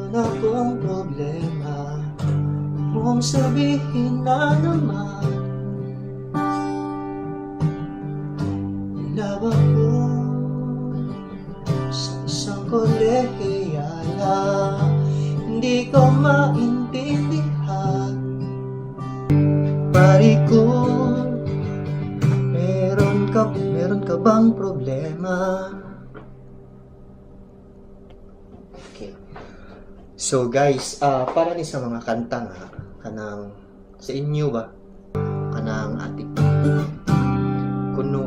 Meron akong problema, huwag mong sabihin na naman. Ilaw ako sa isang kolehiyala, hindi ko maintindihan. Pari ko, meron ka bang problema? Okay. So guys, para ni sa mga kanta nga kanang sa inyo ba kanang atik kuno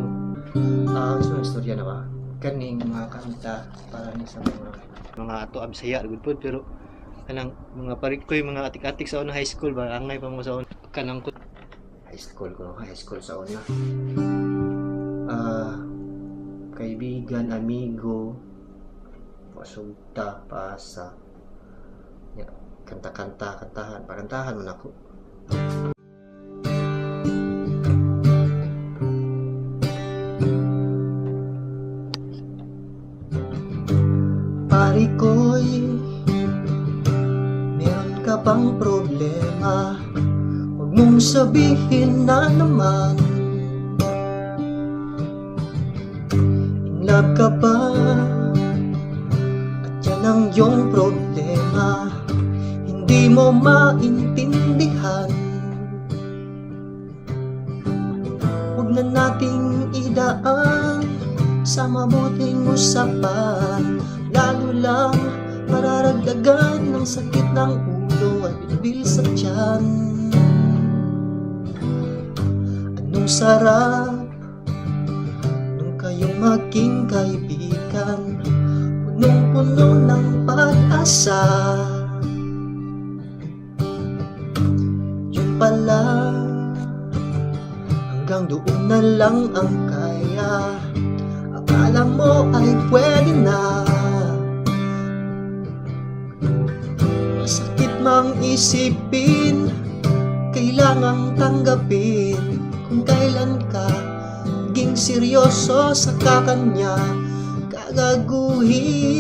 so istorya na ba kaning mga kanta para ni sa mga ato absaya good pod, pero kanang mga parikoy mga atik-atik sa una high school ba angay pa mo sa una kanang high school sa una kaibigan, amigo, pasunta, pasa, ya, pakantahan mo na ako. Pari ko'y, meron ka bang problema? Huwag mong sabihin na naman. Love ka ba? At yan ang iyong problema, hindi mo maintindihan. Huwag na nating idaan sa mabuting usapan, lalo lang mararagdagan ng sakit ng ulo at bilbil sa tiyan. Anong sarap kayong maging kaibigan, punong-puno ng pag-asa. Yun pala, hanggang doon na lang ang kaya. Akala mo ay pwede na. Masakit mang isipin, kailangang tanggapin kung kailan ka naging seryoso sa kakanya kagaguhin.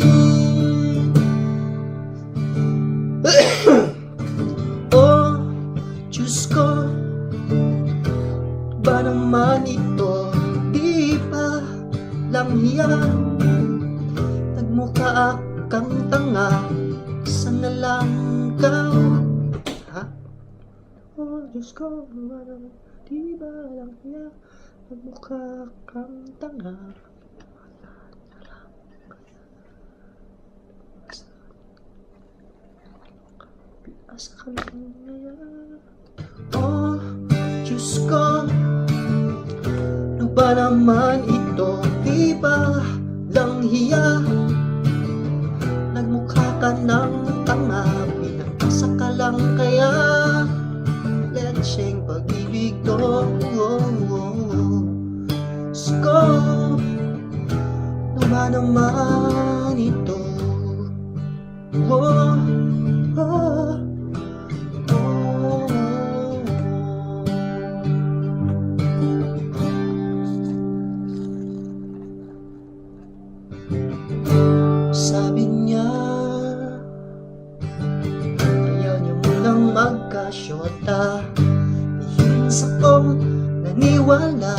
Oh, Diyos ko, ba naman ito? Di ba lang hiya? Nagmukha kang tanga, sana lang ikaw. Ha? Oh, Diyos ko, di ba lang hiya? Mukha kang tanga. Asa ka lang ngayon? Oh, Diyos ko, ano ba naman ito? Di ba lang hiya? Nagmukha ka ng tanga, pinag-asa ka lang kaya? Letseng pag-ibig to. Ko, ano ba naman ito? Oh, oh, oh. Sabi niya, ayaw niya munang magkasyota. Ihins akong naniwala.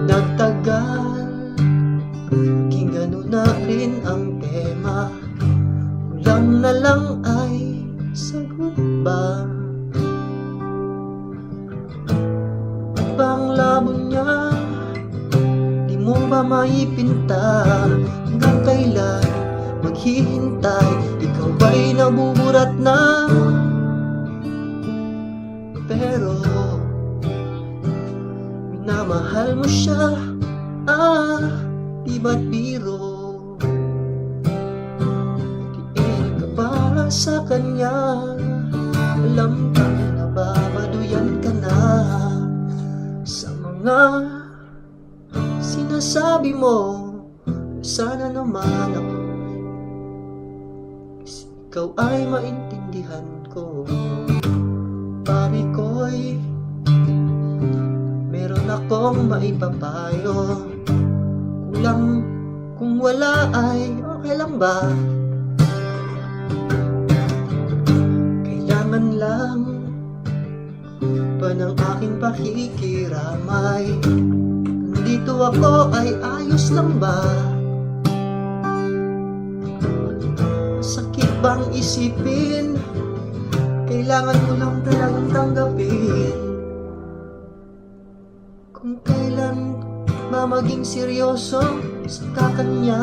Nagtagal, king gano'n na rin ang tema. Kulang na lang ay sagot ba? Ibang labo niya, di mo ba maipinta? Hanggang kailan maghihintay? Ikaw ba'y nabuburat na? Pero minamahal mo siya, di ba't biro? Diin ka ba sa kanya? Alam ka na ba, maduyan ka na sa mga sinasabi mo. Sana naman ako, ikaw ay maintindihan ko. Pari ko'y meron akong maipapayo. Kulang Kung wala ay okay lang ba? Kailangan lang pa ng aking pakikiramay. Nandito ako ay ayos lang ba? Sakit bang isipin? Kailangan mo lang talagang tanggapin. Kung kailan ba maging seryoso sa kakanya.